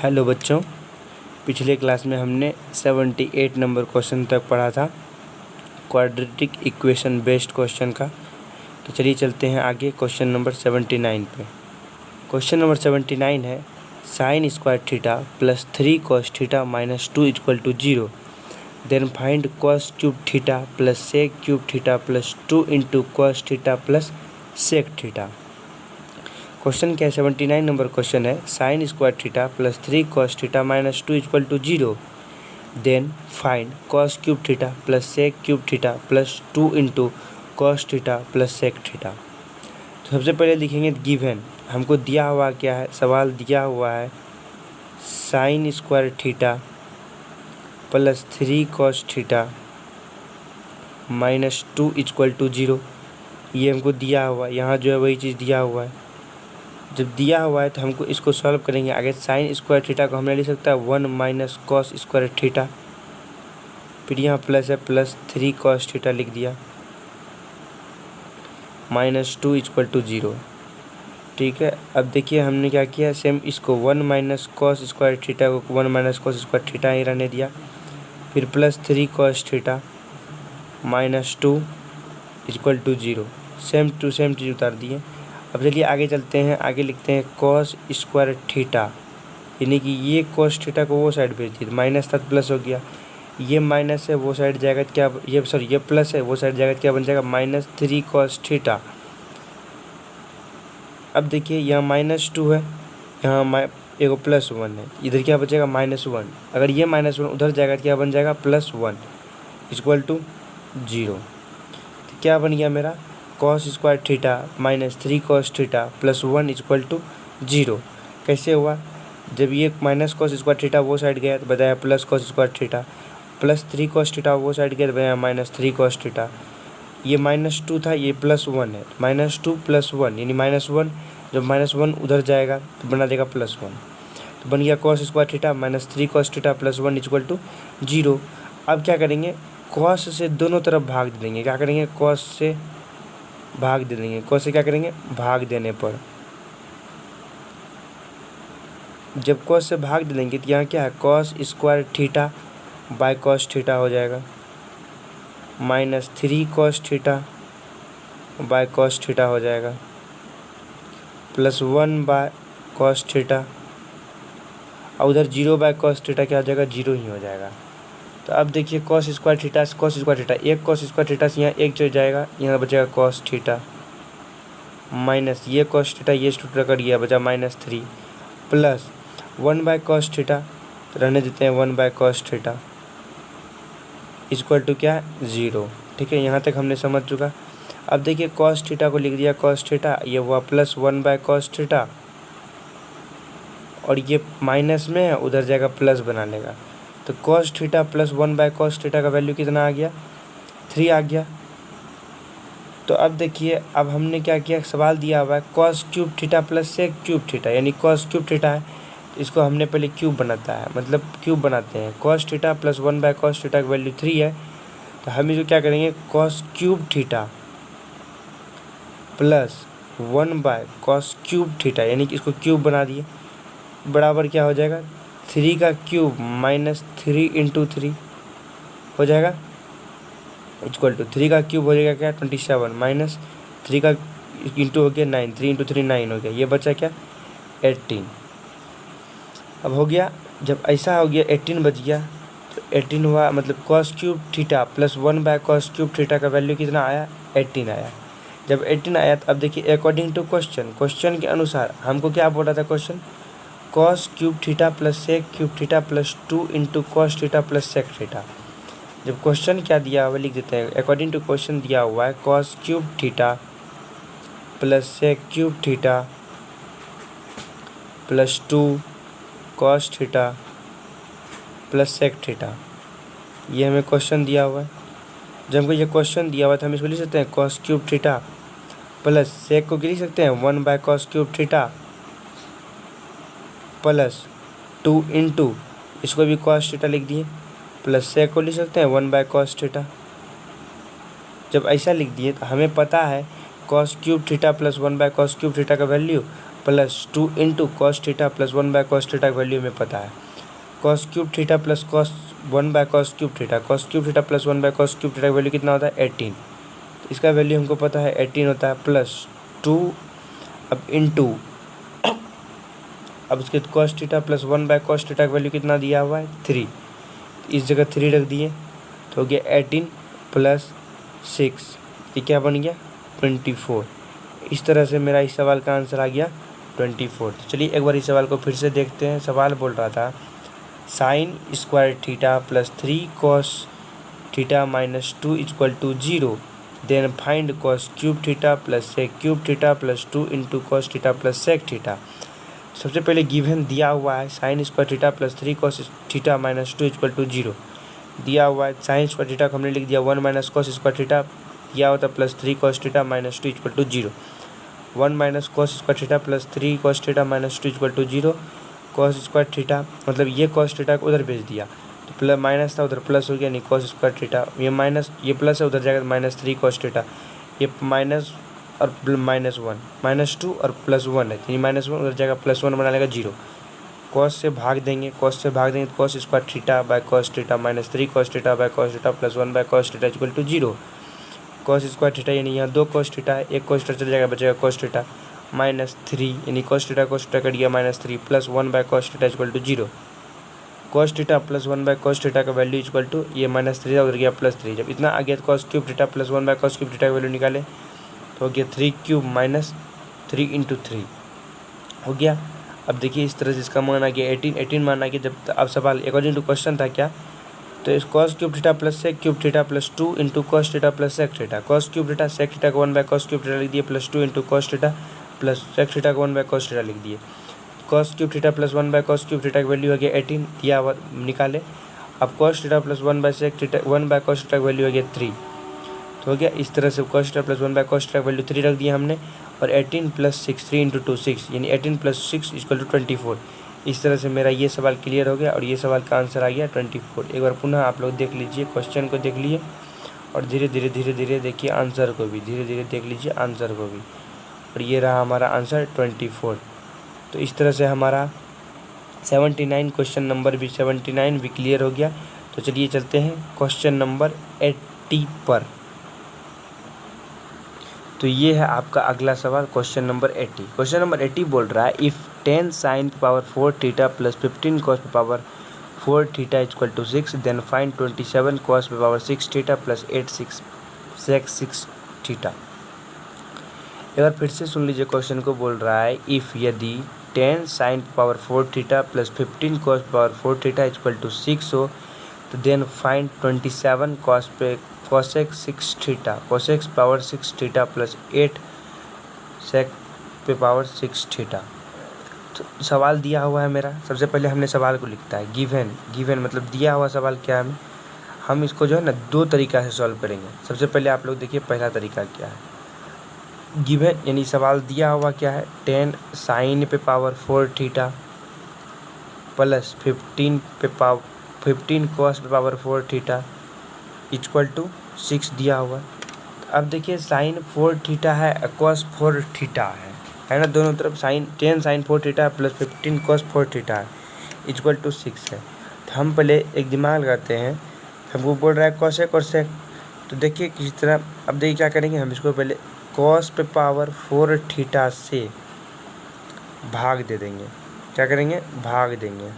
Hello बच्चों, पिछले class में हमने 78 नंबर क्वेश्चन तक पढ़ा था क्वाड्रेटिक इक्वेशन बेस्ड क्वेश्चन का। तो चलिए चलते हैं आगे क्वेश्चन नंबर 79 पे। क्वेश्चन नंबर 79 है sine square theta plus 3 cos theta minus 2 equal to 0। Then find cos cube theta plus sec cube theta plus 2 into cos theta plus sec theta. Question क्या है? 79 नंबर क्वेश्चन है sine square theta plus 3 cos theta minus 2 equal to 0। Then find cos cube theta plus sec cube theta plus 2 into cos theta plus sec theta. तो सबसे पहले लिखेंगे given, हमको दिया हुआ क्या है? सवाल दिया हुआ है sine square theta plus 3 cos theta minus 2 equal to 0। ये हमको दिया हुआ, यहाँ जो है वही चीज़ दिया हुआ है। जब दिया हुआ है तो हमको इसको सॉल्व करेंगे। आगे साइन स्क्वायर थीटा को हमने लिख सकता है 1 माइनस कॉस स्क्वायर थीटा, फिर यहाँ प्लस है प्लस 3 कॉस थीटा लिख दिया माइनस 2 इक्वल टू 0। ठीक है, अब देखिए हमने क्या किया, सेम इसको 1 माइनस कॉस स्क्वायर थीटा को 1 माइनस कॉस स्क्वायर थीटा ही रहने दिया, फिर plus 3 cos theta minus 2 equal to 0। Same to same चीज़ उतार दिए। अब चलिए आगे चलते हैं, आगे लिखते हैं कॉस स्क्वायर थीटा, यानी कि ये कॉस थीटा को वो साइड भेज दिए, माइनस था प्लस हो गया, ये माइनस है वो साइड जाएगा क्या, ये प्लस है वो साइड जाएगा क्या बन जाएगा माइनस 3 कॉस थीटा। अब देखिए यहाँ माइनस 2 है, यहाँ एगो प्लस 1 है, इधर क्या बचेगा -1। अगर ये -1 उधर जाएगा क्या बन जाएगा +1 इक्वल टू 0। तो क्या बन गया मेरा cos square theta minus 3 cos theta plus 1 equal to 0। कैसे हुआ? जब ये माइनस कॉस स्क्वायर थीटा वो साइड गया तो बताया plus cos square theta, plus 3 cos theta वो साइड गया तो बताया माइनस 3 कॉस थीटा। ये -2 था, ये +1 है, -2 + 1 यानी -1। जब -1 उधर जाएगा तो बना देगा +1, तो बन गया cos square theta minus 3 cos theta plus 1 equal to 0। अब क्या करेंगे, कॉस से दोनों तरफ भाग दे देंगे। क्या करेंगे, कॉस से भाग दे देंगे। कॉस से क्या करेंगे, भाग देने पर जब कॉस से भाग दे देंगे तो यहाँ क्या है cos square theta by cos theta हो जाएगा, minus 3 cos theta by cos theta हो जाएगा, प्लस 1 बाय कॉस थीटा, और उधर 0 बाय कॉस थीटा क्या हो जाएगा 0 ही हो जाएगा। तो अब देखिए कॉस स्क्वायर थीटा से कॉस स्क्वायर थीटा, एक कॉस स्क्वायर थीटा से यहाँ एक चल जाएगा, यहाँ बचेगा कॉस थीटा माइनस ये कॉस थीटा ये टूटा कर गया बचा -3 प्लस 1 बाय कॉस थीटा, तो रहने देते हैं 1 by cos theta equal to क्या 0। ठीक है, यहाँ तक हमने समझ चुका। अब देखिए कॉस थीटा को लिख दिया कॉस थीटा, ये हुआ प्लस 1 बाय कॉस थीटा, और ये माइनस में है उधर जाएगा प्लस बना लेगा, तो cos theta plus 1 by cos theta का वैल्यू कितना आ गया 3 आ गया। तो अब देखिए अब हमने क्या किया, सवाल दिया हुआ है cos cube theta plus sec cube theta, यानी कॉस क्यूब थीटा है तो इसको हमने पहले क्यूब बनाता है, मतलब क्यूब बनाते हैं। Cos theta plus 1 by cos theta की वैल्यू 3 है, तो हम इसको क्या करेंगे cos cube theta plus 1 by cos cube theta, यानी कि इसको क्यूब बना दिए, बराबर क्या हो जाएगा 3 का क्यूब माइनस 3 इंटू 3 हो जाएगा इक्वल टू 3 का क्यूब हो जाएगा क्या 27 माइनस 3 का इंटू हो गया 9, 3 इंटू 3 9 हो गया, ये बचा क्या 18। अब हो गया, जब ऐसा हो गया 18 बच गया, तो 18 हुआ मतलब cos cube theta plus 1 by cos cube theta का वैल्यू कितना आया 18 आया। जब 18 आया तो अब देखिए अकॉर्डिंग टू क्वेश्चन के अनुसार हमको क्या बोल रहा था question, cos cube theta plus sec cube theta plus 2 into cos theta plus sec theta. जब क्वेश्चन क्या दिया हुआ लिख देते हैं, अकॉर्डिंग टू क्वेश्चन दिया हुआ है cos cube theta plus sec cube theta plus 2 cos theta plus sec theta, ये हमें क्वेश्चन दिया हुआ है। जब हमको ये क्वेश्चन दिया हुआ है तो हम इसको लिख सकते हैं cos cube theta plus sec को लिख सकते हैं 1 by cos cube theta plus 2 into इसको भी कॉस थीटा लिख दिए, प्लस सेक को लिख सकते हैं 1 बाय कॉस थीटा। जब ऐसा लिख दिए तो हमें पता है cos cube theta plus 1 by cos cube theta का value plus 2 into cos theta plus 1 by cos theta की वैल्यू हमें पता है। Cos cube theta plus cos 1 by cos cube theta, cos cube theta plus 1 by cos cube theta की value कितना होता है 18। इसका वैल्यू हमको पता है 18 होता है, प्लस 2 अब इंटू अब उसके cos theta plus 1 by cos theta की वैल्यू कितना दिया हुआ है 3, इस जगह 3 रख दिए तो हो गया 18 प्लस 6, ये क्या बन गया 24। इस तरह से मेरा इस सवाल का आंसर आ गया 24। तो चलिए एक बार इस सवाल को फिर से देखते हैं। सवाल बोल रहा था sine square theta plus 3 cos theta minus 2 equal to 0, then find cos cube theta plus sec cube theta plus 2 into cos theta plus sec theta. सबसे पहले गिवन दिया हुआ है sine square theta plus 3 cos theta minus 2 equal to 0 दिया हुआ है। Sine square theta को हमने लिख दिया 1 माइनस कॉस स्क्वायर थीटा दिया होता plus 3 cos theta minus 2 equal to 0, 1 minus cos square theta plus 3 cos theta minus 2 equal to 0, cos square theta मतलब ये कॉस थीटा को उधर भेज दिया तो प्लस माइनस था उधर प्लस हो गया, नहीं कॉस स्क्वायर थीटा ये माइनस ये प्लस है उधर जाएगा माइनस 3 कॉस थीटा, ये माइनस और माइनस 1 माइनस 2 और प्लस 1 है, ये माइनस 1 उधर जाएगा प्लस 1 बना लेगा 0। कॉस से भाग देंगे, कॉस से भाग देंगे तो cos square theta by cos theta minus 3 cos theta by cos theta plus 1 by cos theta equal to 0। Cos square theta यानी यहाँ 2 कॉस थीटा है, एक कॉस थीटा चल जाएगा बचेगा कॉस थीटा माइनस 3 यानी कॉस थीटा कट गया minus 3 plus 1 by cos theta equal to 0। Cos theta plus 1 by cos theta का वैल्यू इक्वल टू ये माइनस 3 उधर गया प्लस 3, जब इतना आ गया तो cos cube theta plus 1 by cos cube theta का वैल्यू निकाले तो हो गया 3 क्यूब माइनस 3 इंटू 3 हो गया। अब देखिए इस तरह से इसका मान आ गया 18 मान आ गया। जब अब सवाल अकॉर्डिंग टू क्वेश्चन था क्या, तो इस cos cube theta plus sec cube theta plus 2 into cos theta plus sec theta, cos cube theta sec theta को 1 बाय कॉस क्यूब थीटा लिख दिए plus 2 into cos theta plus sec theta को 1 by cos theta लिख दिए। Cos cube theta plus 1 by cos cube theta की value हो गया 18 दिया हुआ निकाले। अब cos theta plus 1 by sec theta 1 by cos theta की वैल्यू हो गया 3, तो हो गया इस तरह से cos theta plus 1 by cos theta की वैल्यू 3 रख दिया हमने और 18 प्लस 6 3 इंटू 2 6 यानी 18 प्लस 6 इक्वल टू 24। इस तरह से मेरा ये सवाल क्लियर हो गया और ये सवाल का आंसर आ गया 24। एक बार पुनः आप लोग देख लीजिए, क्वेश्चन को देख लीजिए और धीरे धीरे देखिए आंसर को भी, धीरे धीरे देख लीजिए आंसर को भी, और ये रहा हमारा आंसर 24। तो इस तरह से हमारा 79 क्वेश्चन नंबर भी 79 भी क्लियर हो गया। तो चलिए चलते हैं क्वेश्चन नंबर 80 पर। तो ये है आपका अगला सवाल क्वेश्चन नंबर 80। क्वेश्चन नंबर 80 बोल रहा है if 10 sine power 4 theta plus 15 cos power 4 theta equal to 6, then find 27 cos power 6 theta plus 8 sec 6 theta. एक बार फिर से सुन लीजिए क्वेश्चन को। बोल रहा है इफ़ यदि 10 sine power 4 theta plus 15 cos power 4 theta equal to 6 हो तो then find 27 cosec 6 theta cosec power 6 theta plus 8 sec पे पावर 6 थीटा। तो सवाल दिया हुआ है मेरा, सबसे पहले हमने सवाल को लिखता है गिवन मतलब दिया हुआ सवाल क्या है। हम इसको जो है ना 2 तरीक़ा से सॉल्व करेंगे। सबसे पहले आप लोग देखिए पहला तरीका क्या है। गिवन यानी सवाल दिया हुआ क्या है 10 साइन पे पावर 4 थीटा प्लस 15 कॉस पे पावर 4 थीटा इक्वल टू 6 दिया हुआ। अब देखिए साइन 4 थीटा है कॉस 4 थीटा है ना, दोनों तरफ sine 10 sine 4 theta plus 15 cos 4 theta है इक्वल टू 6 है। तो हम पहले एक दिमाग लगाते हैं, हमको बोल रहा है कॉसेक और सेक, तो देखिए किसी तरह। अब देखिए क्या करेंगे, हम इसको पहले कॉस पे पावर 4 थीटा से भाग दे देंगे। क्या करेंगे, भाग देंगे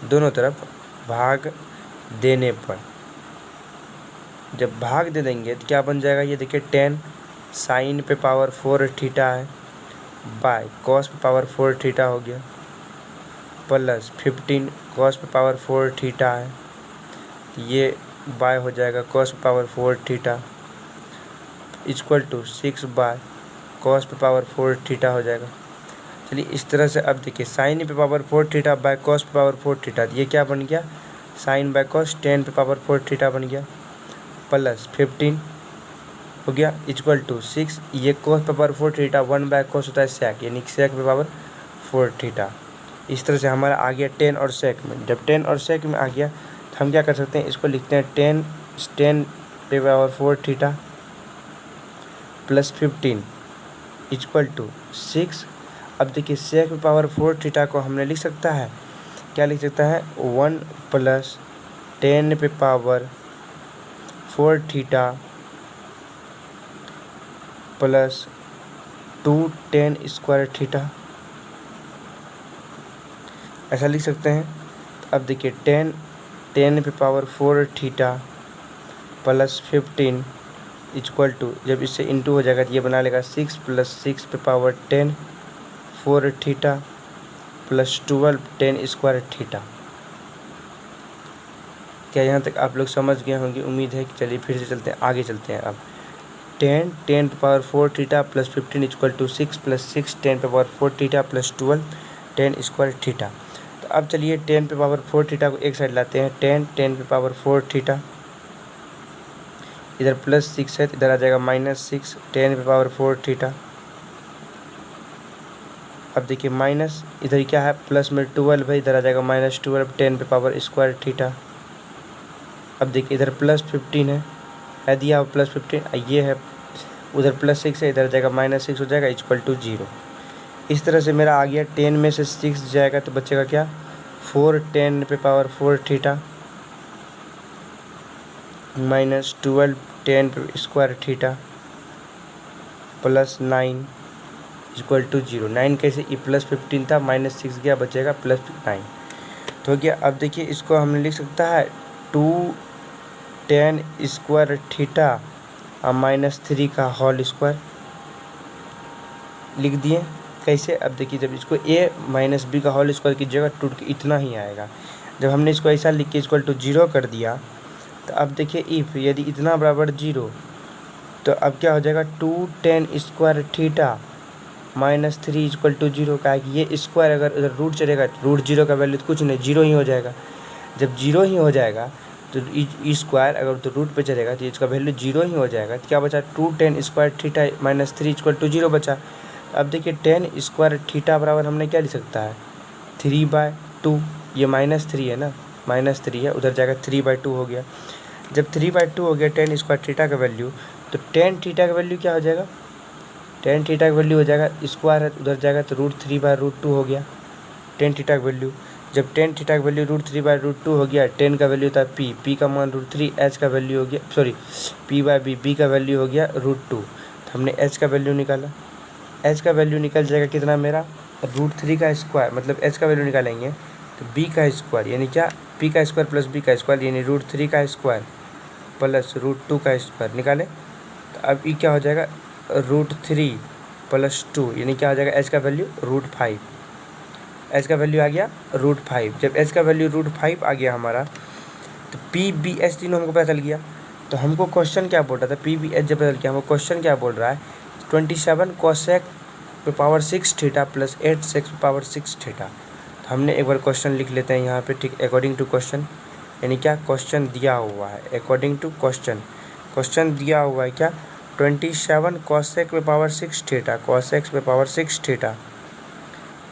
दोनों तरफ। भाग देने पर जब भाग दे देंगे तो क्या बन जाएगा, ये देखिए 10 साइन पे पावर 4 थीटा है बाय कॉस पे पावर 4 थीटा हो गया प्लस 15 कॉस पे पावर 4 थीटा है, ये बाय हो जाएगा कॉस पे power 4 theta equal to 6 by cos पे पावर 4 थीटा हो जाएगा। चलिए इस तरह से अब देखिए साइन पे पावर 4 थीटा बाय कॉस पे पावर 4 थीटा, ये क्या बन गया साइन बाय कॉस 10 पे पावर 4 थीटा बन गया प्लस 15 हो गया इक्वल टू 6, ये कॉस पे पावर 4 थीटा 1 बाय कॉस होता है सेक यानी सेक पे पावर 4 थीटा। इस तरह से हमारा आ गया 10 और सेक में। जब 10 और सेक में आ गया तो हम क्या कर सकते हैं, इसको लिखते हैं 10 पे power 4 theta plus 15 equal to 6। अब देखिए सेक पे पावर 4 थीटा को हमने लिख सकता है, क्या लिख सकता है, 1 + 10 पे power 4 theta plus 2 10 square theta, ऐसा लिख सकते हैं। अब देखिए 10 पे power 4 theta plus 15 equal to, जब इससे इंटू हो जाएगा तो ये बना लेगा 6 + 6 पे power 10 4 theta plus 12 10 square theta. क्या यहाँ तक आप लोग समझ गए होंगे, उम्मीद है कि। चलिए फिर से चलते हैं, आगे चलते हैं। अब 10 पे power 4 theta plus 15 equal to 6 + 6 10 पे power 4 theta plus 12 10 square theta. तो अब चलिए 10 पे पावर 4 थीटा को एक साइड लाते हैं। 10 पे पावर 4 थीटा, इधर प्लस 6 है तो इधर आ जाएगा -6 10 पे पावर 4 थीटा। अब देखिए माइनस, इधर क्या है, प्लस में 12 है, इधर आ जाएगा -12 10 पे पावर स्क्वायर थीटा। अब देखिए इधर प्लस 15 है दिया +15, ये है उधर +6 है, इधर आ जाएगा -6 हो जाएगा इक्वल टू 0। इस तरह से मेरा आ गया। 10 में से 6 जाएगा तो बचेगा क्या, 4 10 पे पावर 4 थीटा -12 10 पे square theta plus 9 equal to 0। 9 कैसे, ये +15 था, -6 गया, बचेगा +9 तो हो गया। अब देखिए इसको हमने लिख सकता है 2 10 स्क्वायर थीटा और -3 का होल स्क्वायर लिख दिए। कैसे, अब देखिए जब इसको a - b का होल स्क्वायर की जगह टूट के इतना ही आएगा। जब हमने इसको ऐसा लिख के इक्वल टू 0 कर दिया तो अब देखिए इफ़ यदि इतना बराबर 0 तो अब क्या हो जाएगा, 2 10 स्क्वायर थीटा -3 इक्वल टू 0 का है कि ये स्क्वायर अगर उधर रूट चलेगा तो √0 का वैल्यू तो कुछ नहीं, 0 ही हो जाएगा। जब 0 ही हो जाएगा तो ई स्क्वायर अगर तो रूट पे चलेगा तो इसका वैल्यू 0 ही हो जाएगा। तो क्या बचा, 2 10 स्क्वायर थीटा -3 इक्वल टू 0 बचा। अब देखिए 10 स्क्वायर थीटा बराबर हमने क्या लिख सकता है, 3/2। ये -3 है ना, -3 है, उधर जाएगा 3/2 हो गया। जब 3/2 हो गया 10 स्क्वायर थीटा का वैल्यू, तो 10 थीटा का वैल्यू क्या हो जाएगा, 10 थीटा का वैल्यू हो जाएगा, स्क्वायर है उधर जाएगा तो √3/√2 हो गया 10 थीटा का वैल्यू। जब 10 थीटा का वैल्यू √3/√2 हो गया, 10 का वैल्यू था p का मान √3, h का वैल्यू हो गया, सॉरी p/b का वैल्यू हो गया √2। तो हमने h का वैल्यू निकाला, h का वैल्यू निकल जाएगा कितना मेरा, √3 का स्क्वायर, मतलब h का वैल्यू निकालेंगे तो b का स्क्वायर यानी क्या, p का स्क्वायर प्लस b का स्क्वायर यानी √3 का स्क्वायर प्लस √2 का स्क्वायर निकाले। तो अब ये क्या हो जाएगा, √3 + 2 यानी क्या हो जाएगा, h का वैल्यू √5, h का वैल्यू आ गया √5। जब h का वैल्यू √5 आ गया हमारा तो p/b/h तीनों हमको पता चल गया। तो हमको क्वेश्चन क्या बोल रहा था, p/b/h जब पता चल गया, हमको क्वेश्चन क्या बोल रहा है, 27 cosec पे पावर 6 थीटा प्लस 8 sec पे पावर 6 थीटा। तो हमने एक बार क्वेश्चन लिख लेते हैं यहाँ पे, ठीक, अकॉर्डिंग टू क्वेश्चन, यानी क्या क्वेश्चन दिया हुआ है, अकॉर्डिंग टू क्वेश्चन दिया हुआ है क्या, 27 cosec पे पावर 6 थीटा, cosec पे पावर 6 थीटा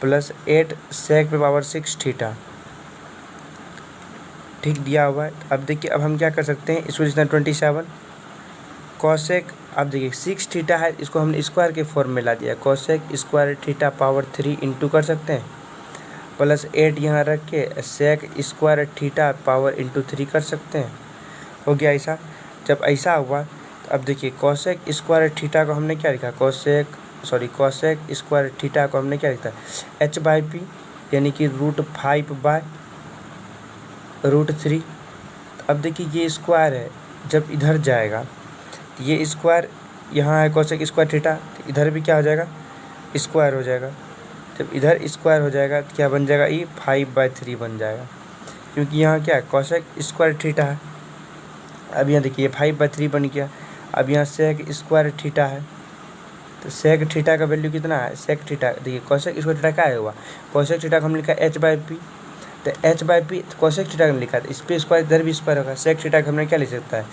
प्लस 8 sec पे पावर 6 थीटा, ठीक दिया हुआ है। अब देखिए अब हम क्या कर सकते हैं, इसको जितना 27 cosec, अब देखिए 6 थीटा है, इसको हमने स्क्वायर के फॉर्म में ला दिया, cosec square theta power 3 into कर सकते हैं, प्लस 8 यहाँ रख के sec square theta power into 3 कर सकते हैं। हो गया ऐसा। जब ऐसा हुआ तो अब देखिए cosec स्क्वायर थीटा को हमने क्या लिखा, cosec स्क्वायर थीटा को हमने क्या लिखा, h/p यानी कि √5/√3। अब देखिए ये स्क्वायर है, जब इधर जाएगा तो ये स्क्वायर यहाँ है cosec स्क्वायर थीटा, तो इधर भी क्या हो जाएगा, स्क्वायर हो जाएगा। जब इधर स्क्वायर हो जाएगा तो क्या बन जाएगा, ये 5/3 बन जाएगा, क्योंकि यहाँ क्या है cosec स्क्वायर थीटा है। अब यहाँ देखिए 5/3 बन गया। अब यहाँ sec स्क्वायर थीटा है, तो sec थीटा का वैल्यू कितना है, sec थीटा देखिए cosec स्क्वायर थीटा क्या है हुआ, cosec थीटा को हम लिखा h/p, तो h/p cosec थीटा का लिखा है, इस पर स्क्वायर इधर भी स्क्वायर होगा, sec थीटा का हमने क्या लिख सकता है,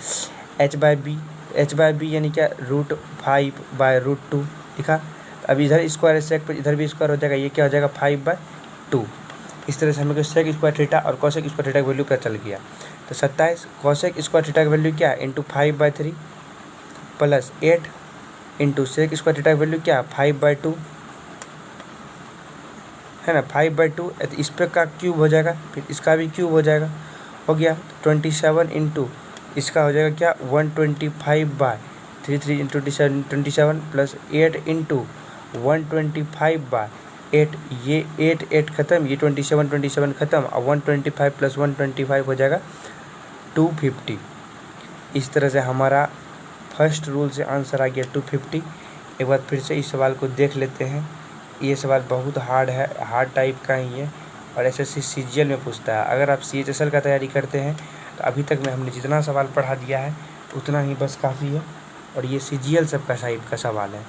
h/b यानी क्या √5/√2 लिखा। अब इधर स्क्वायर है sec पर, इधर भी स्क्वायर हो जाएगा, ये क्या हो जाएगा 5/2। इस तरह से हमें sec स्क्वायर थीटा और cosec स्क्वायर थीटा का वैल्यू पता चल गया। तो 27 cosec स्क्वायर थीटा का वैल्यू क्या है, into 5/3 plus 8 into sec square theta का वैल्यू क्या है 5/2 है ना, 5/2 इस पे का क्यूब हो जाएगा, फिर इसका भी क्यूब हो जाएगा, हो गया 27 इंटू इसका हो जाएगा क्या 125/3 इंटू 27 प्लस 8 इंटू 125/8, ये 8 ख़त्म, ये 27 ख़त्म, और 125 प्लस 125 हो जाएगा 250। इस तरह से हमारा फर्स्ट रूल से आंसर आ गया 250। एक बार फिर से इस सवाल को देख लेते हैं। ये सवाल बहुत हार्ड है, हार्ड टाइप का ही है और एसएससी सीजीएल में पूछता है। अगर आप सीएचएसएल का तैयारी करते हैं तो अभी तक में हमने जितना सवाल पढ़ा दिया है उतना ही बस काफ़ी है, और ये सीजीएल सबका टाइप का सवाल है।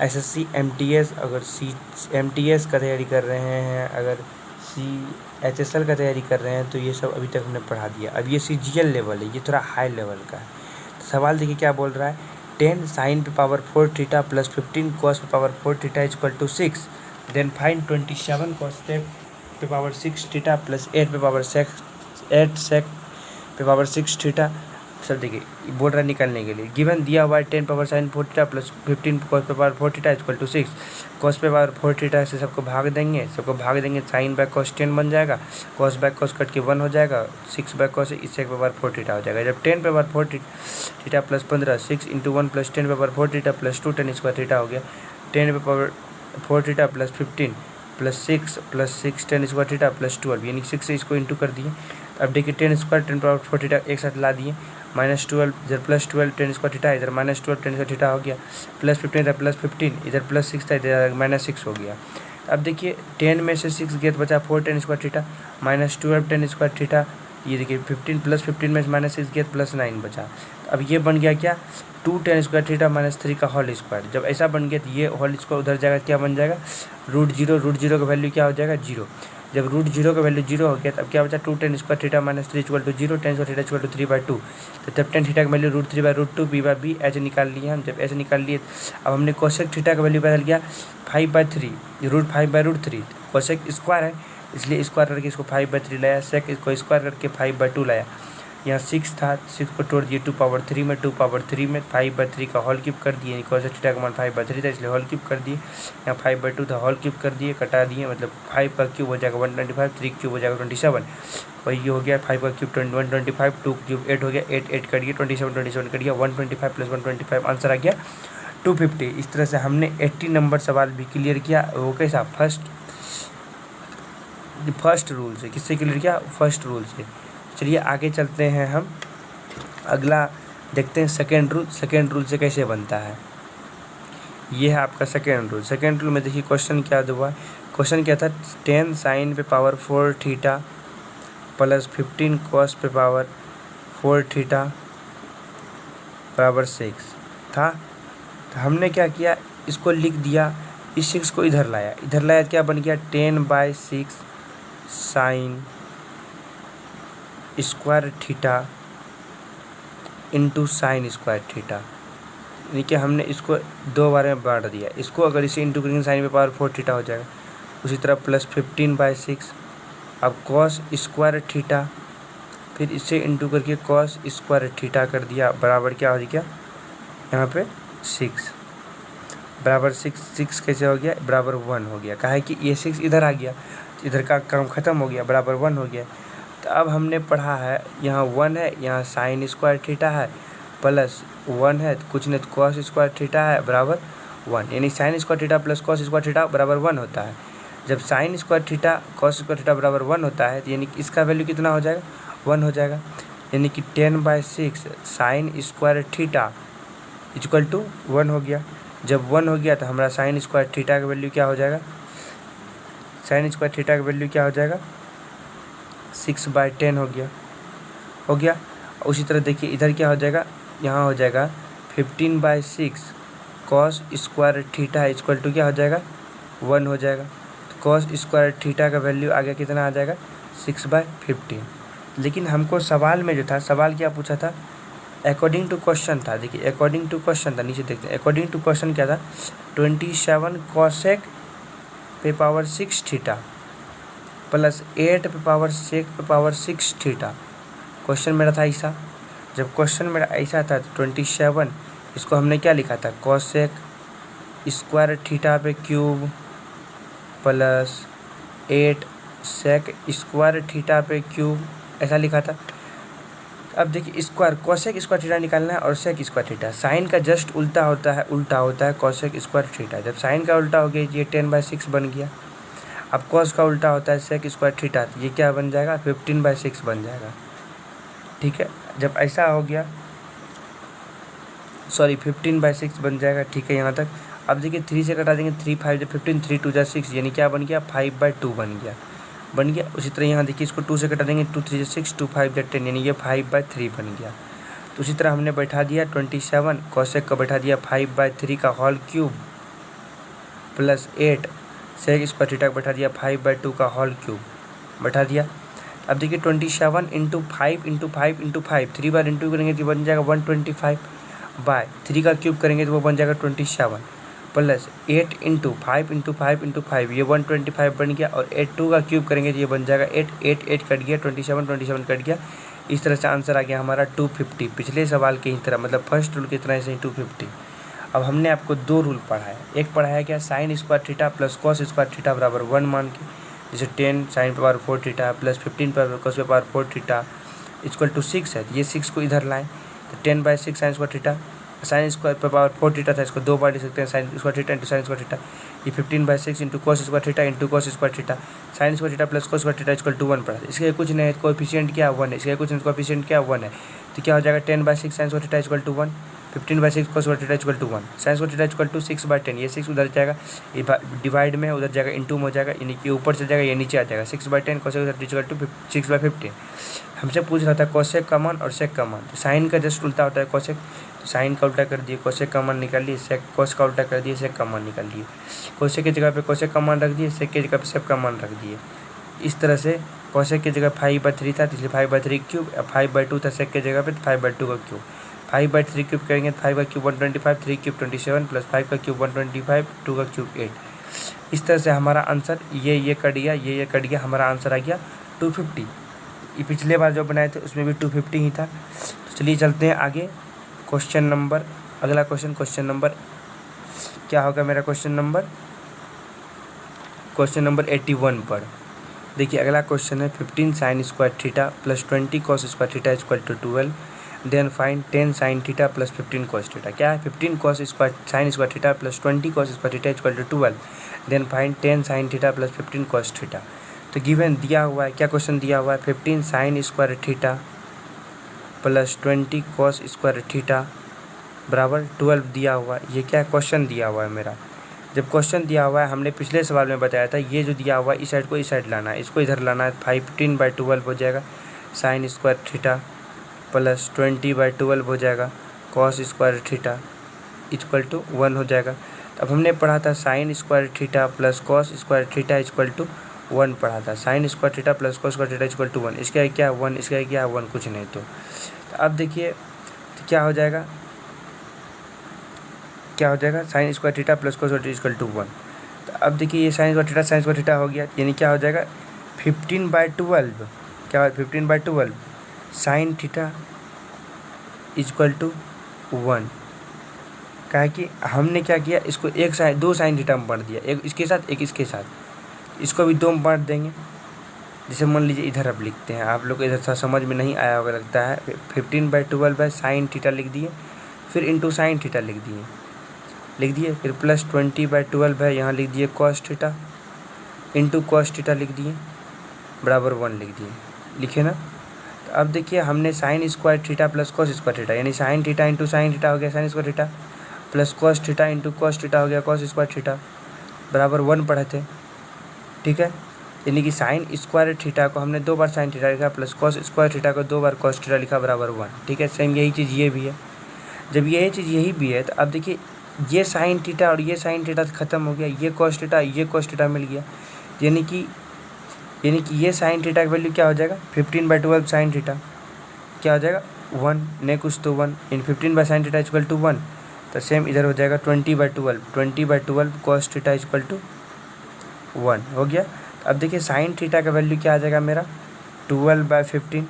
एसएससी एमटीएस, अगर एमटीएस का तैयारी कर रहे हैं, अगर सीएचएसएल का तैयारी कर रहे हैं तो ये सब अभी तक हमने पढ़ा दिया। अब ये सीजीएल लेवल है, ये थोड़ा हाई लेवल का है। तो सवाल देखिए क्या बोल रहा है, 10 sin पे पावर 4 थीटा प्लस 15 cos पे power 4 theta equal to 6, then find 27 cos पे पावर 6 थीटा प्लस 8 पे पावर 6 पे पावर 6 थीटा। सब देखिए बोल रहा है निकालने के लिए, गिवन दिया हुआ है 10 power sin 4 theta plus 15 cos पे power 4 theta equal to 6, cos पे पावर 4 थीटा से सबको भाग देंगे, sin बाय cos 10 बन जाएगा, cos बाय cos कट के 1 हो जाएगा, 6 बाय cos इससे पे पावर 4 थीटा हो जाएगा। जब 10 पे power 4 theta plus 15, 6 into 1 plus 10 पे power 4 theta plus 2 10 square theta हो गया, 10 पे power 4 theta plus 15 plus 6 10 square theta plus 12, यानी 6 से इसको इंटू कर दिए। अब देखिए 10 स्क्वायर 10 पावर 4 थीटा एक साथ ला दिए, -12 इधर +12 10 स्क्वायर थीटा, इधर -12 10 स्क्वायर थीटा हो गया, +15 इधर +15 इधर +6 था, इधर -6 हो गया। अब देखिए 10 में से 6 गेट बचा 4 10 स्क्वायर थीटा, -12 10 स्क्वायर थीटा, ये देखिए 15 + 15 में -6 गेट +9 बचा। अब ये बन गया क्या 2 10 स्क्वायर थीटा -3 का होल स्क्वायर। जब ऐसा बन गया तो ये होल स्क्वायर उधर जाएगा, क्या बन जाएगा √0 का वैल्यू क्या हो जाएगा 0। जब √0 का वैल्यू 0 हो गया तब क्या बचा 2 10 square theta -3 equal to 0, 10 square theta equal to 3/2। तो तब 10 थीटा का वैल्यू √3/2 b/b एच निकाल लिए हम। जब एच निकाल लिए अब हमने कोसेक थीटा का वैल्यू बदल गया 5/3, √5/√3, कोसेक स्क्वायर है इसलिए स्क्वायर करके इसको 5/3 लाया, सेक इसको स्क्वायर करके 5/2 लाया। यहाँ 6 था, 6 को तोड़ दिए 2 पावर 3 में, 2 पावर 3 में 5/3 का होल क्यूब कर दिए, कोसेक थीटा का मान 5/3 था इसलिए होल क्यूब कर दिए। यहाँ 5/2 था, होल क्यूब कर दिए, कटा दिए, मतलब 5 का क्यूब हो जाएगा 125, 3 क्यूब हो जाएगा 27, वही हो गया 5 का क्यूब 125, 2 क्यूब 8 हो गया, 8 कट गया 27 कट गया, 125 प्लस 125 आंसर आ गया 250। इस तरह से हमने 80 नंबर सवाल भी क्लियर किया। वो कैसा फर्स्ट रूल से, किससे क्लियर किया फर्स्ट रूल से। चलिए आगे चलते हैं, हम अगला देखते हैं सेकेंड रूल से कैसे बनता है। ये है आपका सेकेंड रूल में देखिए क्वेश्चन क्या हुआ, क्वेश्चन क्या था 10 sin पे पावर 4 थीटा प्लस 15 cos पे पावर 4 थीटा बराबर 6 था। तो हमने क्या किया, इसको लिख दिया, इस 6 को इधर लाया क्या बन गया 10/6 sin square theta into sine square theta, यानी कि हमने इसको 2 बार में बांट दिया। इसको अगर इसे इंटू करेंगे साइन पे पावर 4 थीटा हो जाएगा, उसी तरह प्लस 15/6, अब कॉस स्क्वायर थीटा, फिर इसे इंटू करके कॉस स्क्वायर थीटा कर दिया, बराबर क्या हो गया यहाँ पे 6, बराबर 6 कैसे हो गया बराबर 1 हो गया। कहा है कि ये 6 इधर आ गया, इधर का काम ख़त्म हो गया, बराबर 1 हो गया। तो अब हमने पढ़ा है यहाँ 1 है, यहाँ साइन स्क्वायर थीटा है, प्लस 1 है, कुछ नहीं तो कॉस स्क्वायर थीटा है बराबर 1, यानी sign square theta plus cos square theta बराबर 1 होता है। जब sign square theta cos square theta बराबर 1 होता है तो यानी कि इसका वैल्यू कितना हो जाएगा 1 हो जाएगा, यानी कि 10/6 sine square theta equal to 1 हो गया। जब 1 हो गया तो हमारा साइन स्क्वायर थीटा का वैल्यू क्या हो जाएगा, साइन स्क्वायर थीटा का वैल्यू क्या हो जाएगा 6/10 हो गया। उसी तरह देखिए इधर क्या हो जाएगा, यहाँ हो जाएगा 15/6 cos square theta equal to क्या हो जाएगा 1 हो जाएगा। तो कॉस स्क्वायर थीटा का वैल्यू आगे कितना आ जाएगा 6/15। लेकिन हमको सवाल में जो था, सवाल क्या पूछा था अकॉर्डिंग टू क्वेश्चन था। देखिए अकॉर्डिंग टू क्वेश्चन था, नीचे देखते हैं अकॉर्डिंग टू क्वेश्चन क्या था 27 कॉसेक पे पावर 6 थीटा प्लस 8 पे पावर 6 थीटा। क्वेश्चन मेरा था ऐसा, जब क्वेश्चन मेरा ऐसा था तो 27 इसको हमने क्या लिखा था कॉसेक स्क्वायर थीटा पे cube plus 8 sec square theta पे क्यूब, ऐसा लिखा था। अब देखिए स्क्वायर कोसेक स्क्वायर थीटा निकालना है और सेक स्क्वायर थीटा, साइन का जस्ट उल्टा होता है कोसेक स्क्वायर थीटा। जब साइन का उल्टा हो गया ये 10/6 बन गया। अब कॉस का उल्टा होता है सेक स्क्वायर थीटा, तो ये क्या बन जाएगा 15/6 बन जाएगा। ठीक है, जब ऐसा हो गया 15/6 बन जाएगा। ठीक है यहाँ तक। अब देखिए 3 से कटा देंगे, 3 5 15, 3 2 6, यानी क्या बन गया 5/2 बन गया। उसी तरह यहाँ देखिए इसको 2 से कटा देंगे, 2 3 6, 2 5 10, यानी ये 5/3 बन गया। तो उसी तरह हमने बैठा दिया 27 कोसेक का बैठा दिया 5/3 का whole cube plus 8 sec square theta का बैठा दिया 5/2 का होल क्यूब बैठा दिया। अब देखिए 27 into 5 into 5 into 5, 3 bar into करेंगे तो बन जाएगा 125/3 का क्यूब करेंगे तो वो बन जाएगा 27 प्लस 8 इंटू 5 इंटू 5 इंटू 5, ये 125 बन गया। और 82 का क्यूब करेंगे तो ये बन जाएगा 8 कट गया, 27 कट गया। इस तरह से आंसर आ गया हमारा 250। पिछले सवाल की ही तरह, मतलब फर्स्ट रूल की तरह से ही 250। अब हमने आपको 2 रूल पढ़ाया। एक पढ़ाया क्या, sign square theta plus cos square theta बराबर 1 मान के, जैसे 10 साइन पे पावर 4 थीटा प्लस 15 पर कॉस पे पावर 4 थीटा इक्वल टू 6 है। ये 6 को इधर लाएं तो 10/6 sine square theta, sine square पे पावर 4 थीटा था, इसको 2 बार लिख सकते हैं, sine square theta into sine square theta. ये 15/6 into cos square theta into cos square theta, sine square theta plus cos square theta equal to 1 पड़ा। इसके कुछ नहीं है, कोएफिशिएंट क्या 1 है, इसके कुछ नहीं, कोएफिशिएंट क्या 1 है। तो क्या हो जाएगा 10/6 sine square theta equal to 1, 15/6 cos square theta equal to 1, sine square theta equal to 6/10। ये 6 उधर जाएगा, ये डिवाइड में उधर जाएगा, इंटू में हो जाएगा, यानी कि ऊपर से जाएगा ये नीचे आ जाएगा। 6/10 कोसेक इक्वल टू 6/15। हमसे पूछ रहा था कोसेक का मान और सेक का मान। तो साइन का जस्ट उल्टा होता है कोसेक, तो साइन का उल्टा कर दिए, कोसेक का मान निकाल लिए, सेक कोस का उल्टा कर दिए, सेक का मान निकाल लिए। कोसेक की जगह पे कोसेक का मान रख दिए, सेक की जगह पे सेक का मान रख दिए। इस तरह से कोसेक की जगह 5/3 था, इसलिए 5/3 क्यूब, 5/2 था सेक की जगह पे, तो 5/2 का क्यूब। 5/3 क्यूब करेंगे तो 5 का क्यूब 125, 3 क्यूब 27 प्लस 5 का क्यूब 125, 2 का क्यूब 8। इस तरह से हमारा आंसर ये कट गया, ये कट गया, हमारा आंसर आ गया 250। ये पिछले बार जो बनाए थे उसमें भी 250 ही था। तो चलिए चलते हैं आगे। क्वेश्चन नंबर, अगला क्वेश्चन नंबर क्या होगा मेरा, क्वेश्चन नंबर 81 पर। देखिए अगला क्वेश्चन है 15 sine square theta plus 20 cos square theta equal to 12, then find 10 sine theta plus 15 cos theta. क्या है, 15 cos square sine square theta plus 20 cos square theta equal to 12, then find 10 sine theta plus 15 cos theta. तो given दिया हुआ है, क्या question दिया हुआ है, 15 sine square theta plus 20 cos square theta बराबर 12 दिया हुआ है। ये क्या क्वेश्चन दिया हुआ है मेरा। जब क्वेश्चन दिया हुआ है, हमने पिछले सवाल में बताया था, ये जो दिया हुआ है इस साइड को इस साइड लाना है, इसको इधर लाना है, 15/12 हो जाएगा साइन स्क्वायर थीटा प्लस 20/12 हो जाएगा cos square theta equal to 1 हो जाएगा। अब हमने पढ़ा था sine square theta plus cos square theta equal to 1 पढ़ा था, sine square theta plus cos square theta equal to 1। इसका क्या 1, इसका क्या 1, कुछ नहीं। तो अब देखिए तो क्या हो जाएगा sine square theta plus cos square theta equal to 1। तो अब देखिए ये साइन स्क्वायर थीटा हो गया, यानी क्या हो जाएगा 15/12, क्या है 15/12 साइन थीटा इक्वल टू 1। क्या है कि हमने क्या किया, इसको एक साइन 2 साइन थीटा में बांट दिया, एक इसके साथ एक इसके साथ, इसको भी 2 में बांट देंगे। जैसे मान लीजिए इधर अब लिखते हैं, आप लोग को इधर समझ में नहीं आया होगा लगता है, 15/12 साइन थीटा लिख दिए, फिर इंटू साइन थीटा लिख दिए, फिर प्लस 20/12 है, यहाँ लिख दिए cos theta into cos theta लिख दिए बराबर 1 लिख दिए, लिखे ना। तो अब देखिए हमने sine square theta plus cos square theta, यानी sine theta into sine theta हो गया sine square theta, plus cos theta into cos theta हो गया कॉस स्क्वायर थीटा बराबर 1 पढ़े थे। ठीक है, यानी कि साइन स्क्वायर थीटा को हमने 2 बार साइन थीटा लिखा प्लस कॉस स्क्वायर थीटा को 2 बार कॉस थीटा लिखा बराबर 1। ठीक है, सेम यही चीज़ ये भी है। जब यही चीज़ यही भी है तो अब देखिए ये साइन थीटा और ये साइन थीटा ख़त्म हो गया, ये कॉस थीटा मिल गया, यानी कि ये साइन थीटा की वैल्यू क्या हो जाएगा 15/12 साइन थीटा क्या हो जाएगा 1, नहीं कुछ तो 1 इन 15/sin थीटा इक्वल टू 1। तो सेम इधर हो जाएगा 20/12 कॉस थीटा इक्वल टू 1 हो गया। अब देखिए साइन थीटा का वैल्यू क्या आ जाएगा मेरा 12/15,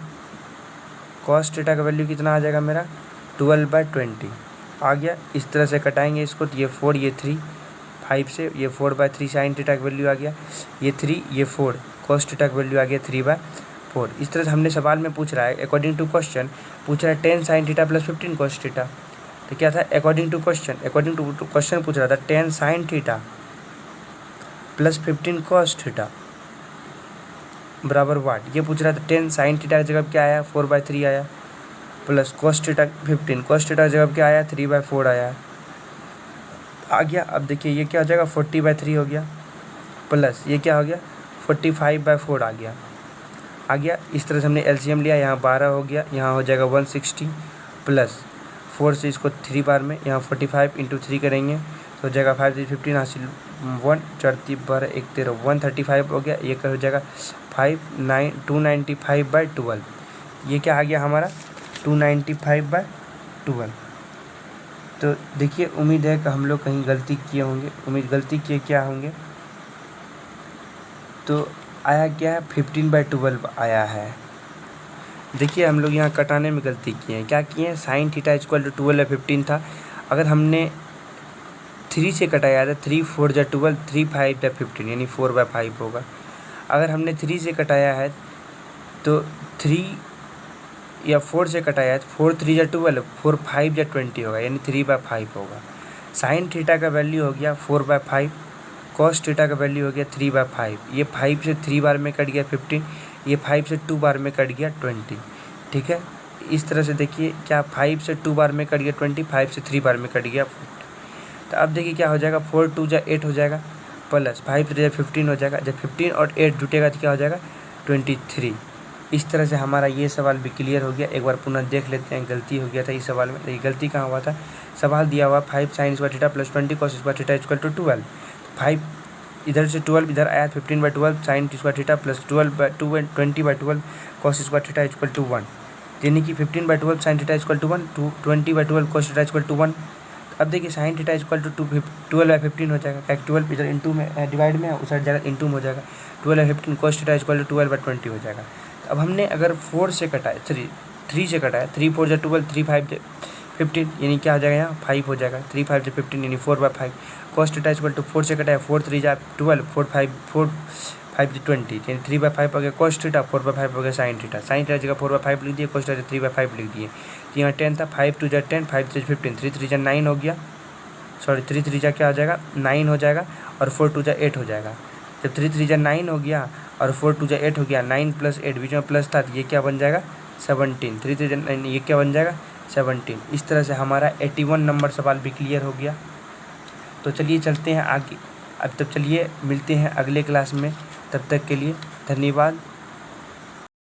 कॉस थीटा का वैल्यू कितना आ जाएगा मेरा 12/20 आ गया। इस तरह से कटाएंगे इसको तो ये 4 ये 3 5 से ये 4/3 साइन थीटा की वैल्यू आ गया, ये 3 ये 4 कॉस थीटा की वैल्यू आ गया 3/4। इस तरह से हमने सवाल में पूछ रहा है अकॉर्डिंग टू क्वेश्चन पूछ रहा है 10 sine theta plus 15 cos theta. तो क्या था अकॉर्डिंग टू क्वेश्चन पूछ रहा था 10 sine theta plus 15 cos theta बराबर वाट। ये पूछ रहा था 10 साइन थीटा की जगह क्या आया 4/3 आया, plus cos theta 15 cos theta की जगह क्या आया 3/4 आया आ गया। अब देखिए ये क्या हो जाएगा 40/3 हो गया, प्लस ये क्या हो गया 45/4 आ गया। इस तरह से हमने एलसीएम लिया, यहाँ 12 हो गया, यहाँ हो जाएगा 160 प्लस 4 से इसको 3 बार में यहाँ 45 × 3 करेंगे तो हो जाएगा 5 3 15 हासिल 1 4 3 12 1 13 135 हो गया। ये क्या हो जाएगा 295/12। ये क्या आ गया हमारा 295/12। तो देखिए उम्मीद है कि हम लोग कहीं गलती किए होंगे, गलती किए क्या होंगे। तो आया क्या है 15/12 आया है। देखिए हम लोग यहाँ कटाने में गलती किए हैं, क्या किए हैं साइन थीटा इक्वल टू 12/15 था, अगर हमने 3 से कटाया था 3 4 जा 12 3 5 जा 15 यानी 4/5 होगा। अगर हमने 3 से कटाया है तो 3 या 4 से कटाया है तो 4 3 जा 12 4 5 जा 20 होगा यानी 3/5 होगा। साइन थीटा का वैल्यू हो गया 4/5, कॉस थीटा का वैल्यू हो गया 3/5। ये 5 से 3 बार में कट गया 15, ये 5 से 2 बार में कट गया 20। ठीक है, इस तरह से देखिए क्या 5 से 2 बार में कट गया 20, 5 से 3 बार में कट गया 40। तो अब देखिए क्या हो जाएगा 4 2 जा 8 हो जाएगा, प्लस 5 3 जा 15 हो जाएगा। जब 15 और 8 जुटेगा तो क्या हो जाएगा 23। इस तरह से हमारा ये सवाल भी क्लियर हो गया। एक बार पुनः देख लेते हैं, गलती हो गया था इस सवाल में। तो ये गलती कहाँ हुआ था, सवाल दिया हुआ 5 sine square theta plus 20 cos square theta equal to 12। 5 इधर से 12 इधर आया 15/12 sine square theta plus 20/12 cos square theta equal to 1, यानी कि 15/12 sine theta equal to 1, 20/12 cos theta equal to 1। अब देखिए साइन थीटा इक्वल टू 12/15 हो जाएगा, क्या 12 इधर इंटू में डिवाइड में है उस साइड जाएगा इंटू में हो जाएगा 12/15 कॉस थीटा इक्वल टू 12/20 हो जाएगा। तो अब हमने अगर 4 से कटाया 3 से कटाया 3 4 जा 12 3 5 जा 15 यानी क्या हो जाएगा यहाँ 5 हो जाएगा 3 5 जा 15 यानी 4/5 कॉस थीटा इक्वल टू 4 से कटाया 4 3 जा 12 4 5 जा 20 यानी 3/5 हो गया कॉस थीटा, 4/5 हो गया साइन थीटा। साइन थीटा जगह 4/5 लिख दिए, कॉस थीटा 3/5 लिख दिए। तो यहाँ 10 था, 5 2 जा 10 5 3 15 3 3 जा 9 हो गया, सॉरी 3 3 जा क्या हो जाएगा 9 हो जाएगा और 4 2 जा 8 हो जाएगा। जब 3 3 जा 9 हो गया और 4 2 जा 8 हो गया, 9 + 8 बीच में प्लस था तो ये क्या बन जाएगा 17। 3 3 जा 9 ये क्या बन जाएगा 17। इस तरह से हमारा 81 नंबर सवाल भी क्लियर हो गया। तो चलिए चलते हैं आगे। अब तब चलिए मिलते हैं अगले क्लास में, तब तक के लिए धन्यवाद।